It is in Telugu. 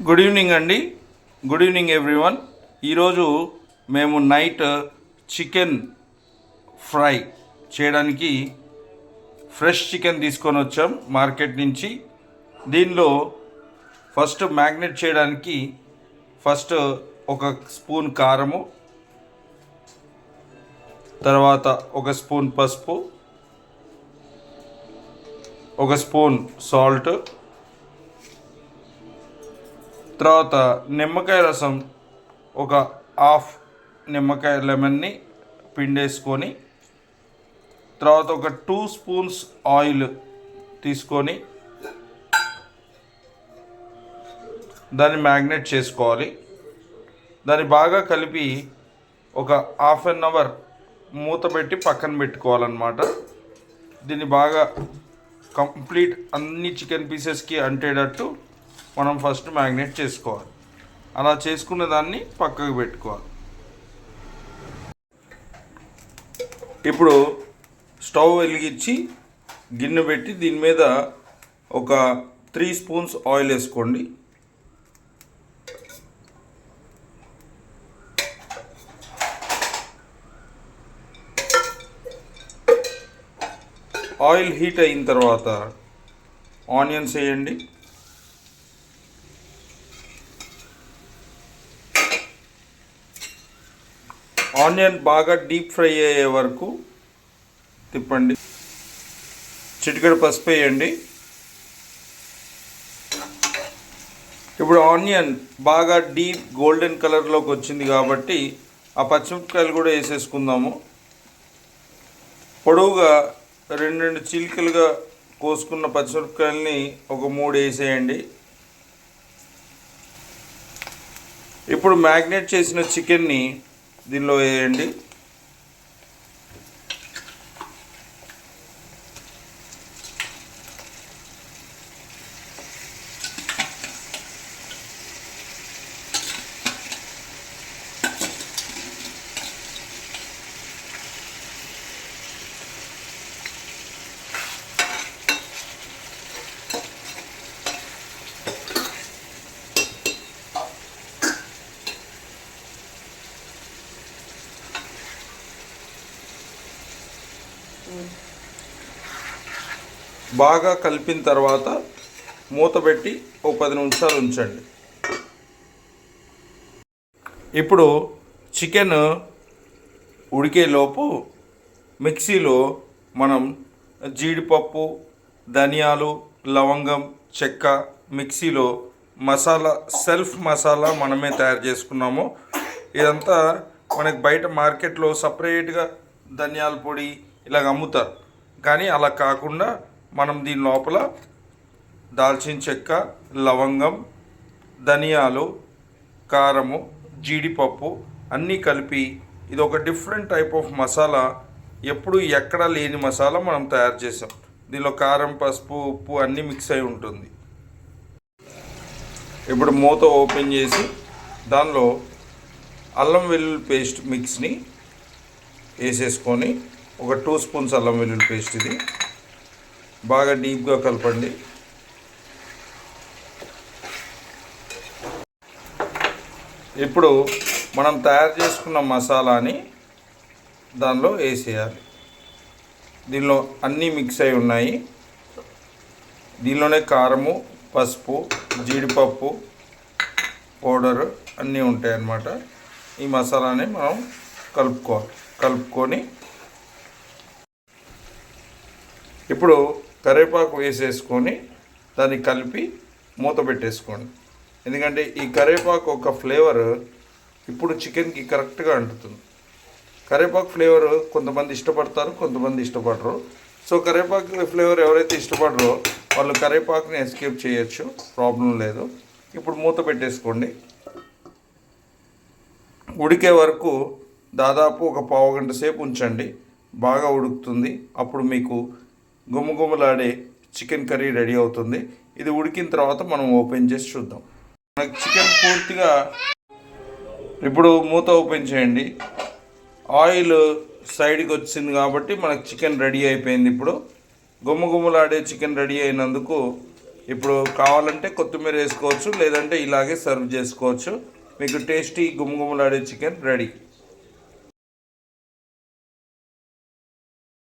గుడ్ ఈవినింగ్ అండి. Good evening everyone. ఈరోజు మేము నైట్ చికెన్ ఫ్రై చేయడానికి ఫ్రెష్ చికెన్ తీసుకొని వచ్చాం మార్కెట్ నుంచి. దీనిలో ఫస్ట్ మ్యాగ్నేట్ చేయడానికి ఒక స్పూన్ కారము, తర్వాత ఒక స్పూన్ పసుపు, ఒక స్పూన్ సాల్ట్, తర్వాత నిమ్మకాయ రసం ఒక హాఫ్ నిమ్మకాయ లెమన్ని పిండేసుకొని, తర్వాత ఒక 2 స్పూన్స్ ఆయిల్ తీసుకొని దాన్ని మ్యాగ్నేట్ చేసుకోవాలి. దాన్ని బాగా కలిపి ఒక హాఫ్ అన్ అవర్ మూత పెట్టి పక్కన పెట్టుకోవాలన్నమాట. దీన్ని బాగా కంప్లీట్ అన్ని చికెన్ పీసెస్కి అంటేటట్టు మనం ఫస్ట్ మ్యాగ్నేట్ చేసుకోవాలి. అలా చేసుకున్న దాన్ని పక్కకు పెట్టుకోవాలి. ఇప్పుడు స్టవ్ వెలిగించి గిన్నె పెట్టి దీని మీద ఒక 3 స్పూన్స్ ఆయిల్ వేసుకోండి. ఆయిల్ హీట్ అయిన తర్వాత ఆనియన్స్ వేయండి. ఆనియన్ బాగా డీప్ ఫ్రై అయ్యే వరకు తిప్పండి. చిటికెడు పసుపు వేయండి. ఇప్పుడు ఆనియన్ బాగా డీప్ గోల్డెన్ కలర్లోకి వచ్చింది కాబట్టి ఆ పచ్చిమిరపకాయలు కూడా వేసేసుకుందాము. పొడవుగా 2 చీలికలుగా కోసుకున్న పచ్చిమిరపకాయలని ఒక 3 వేసేయండి. ఇప్పుడు మ్యాగ్నేట్ చేసిన చికెన్ని దీనిలో వేయండి. బాగా కలిపిన తర్వాత మూత పెట్టి ఒక 10 నిమిషాలు ఉంచండి. ఇప్పుడు చికెన్ ఉడికేలోపు మిక్సీలో మనం జీడిపప్పు, ధనియాలు, లవంగం, చెక్క మిక్సీలో మసాలా, సెల్ఫ్ మసాలా మనమే తయారు చేసుకున్నాము. ఇదంతా మనకి బయట మార్కెట్లో సపరేట్గా ధనియాల పొడి ఇలాగ అమ్ముతారు. కానీ అలా కాకుండా మనం దీని లోపల దాల్చిన చెక్క, లవంగం, ధనియాలు, కారము, జీడిపప్పు అన్నీ కలిపి ఇది ఒక డిఫరెంట్ టైప్ ఆఫ్ మసాలా, ఎప్పుడు ఎక్కడ లేని మసాలా మనం తయారు చేసాం. దీనిలో కారం, పసుపు, ఉప్పు అన్నీ మిక్స్ అయి ఉంటుంది. ఇప్పుడు మూత ఓపెన్ చేసి దానిలో అల్లం వెల్లుల్లి పేస్ట్ మిక్స్ని వేసేసుకొని ఒక 2 స్పూన్స్ అల్లం వెల్లుల్లి పేస్ట్ ఇది బాగా డీప్గా కలపండి. ఇప్పుడు మనం తయారు చేసుకున్న మసాలాని దానిలో వేసేయాలి. దీనిలో అన్నీ మిక్స్ అయి ఉన్నాయి. దీనిలోనే కారము, పసుపు, జీడిపప్పు పౌడరు అన్నీ ఉంటాయి అన్నమాట. ఈ మసాలాని మనం కలుపుకొని ఇప్పుడు కరివేపాకు వేసేసుకొని దాన్ని కలిపి మూత పెట్టేసుకోండి. ఎందుకంటే ఈ కరివేపాకు ఒక ఫ్లేవర్ ఇప్పుడు చికెన్కి కరెక్ట్గా అంటుతుంది. కరివేపాకు ఫ్లేవర్ కొంతమంది ఇష్టపడతారు, కొంతమంది ఇష్టపడరు. సో కరివేపాకు ఫ్లేవర్ ఎవరైతే ఇష్టపడరో వాళ్ళు కరివేపాకుని ఎస్కేప్ చేయొచ్చు, ప్రాబ్లం లేదు. ఇప్పుడు మూత పెట్టేసుకోండి. ఉడికే వరకు దాదాపు ఒక పావు గంట సేపు ఉంచండి. బాగా ఉడుకుతుంది. అప్పుడు మీకు గుమగుమలాడే చికెన్ కర్రీ రెడీ అవుతుంది. ఇది ఉడికిన తర్వాత మనం ఓపెన్ చేసి చూద్దాం. మనకి చికెన్ పూర్తిగా ఇప్పుడు మూత ఓపెన్ చేయండి. ఆయిల్ సైడ్కి వచ్చింది కాబట్టి మనకు చికెన్ రెడీ అయిపోయింది. ఇప్పుడు గుమ్మగుమ్మలాడే చికెన్ రెడీ అయినందుకు ఇప్పుడు కావాలంటే కొత్తిమీర వేసుకోవచ్చు, లేదంటే ఇలాగే సర్వ్ చేసుకోవచ్చు. మీకు టేస్టీ గుమగుమలాడే చికెన్ రెడీ.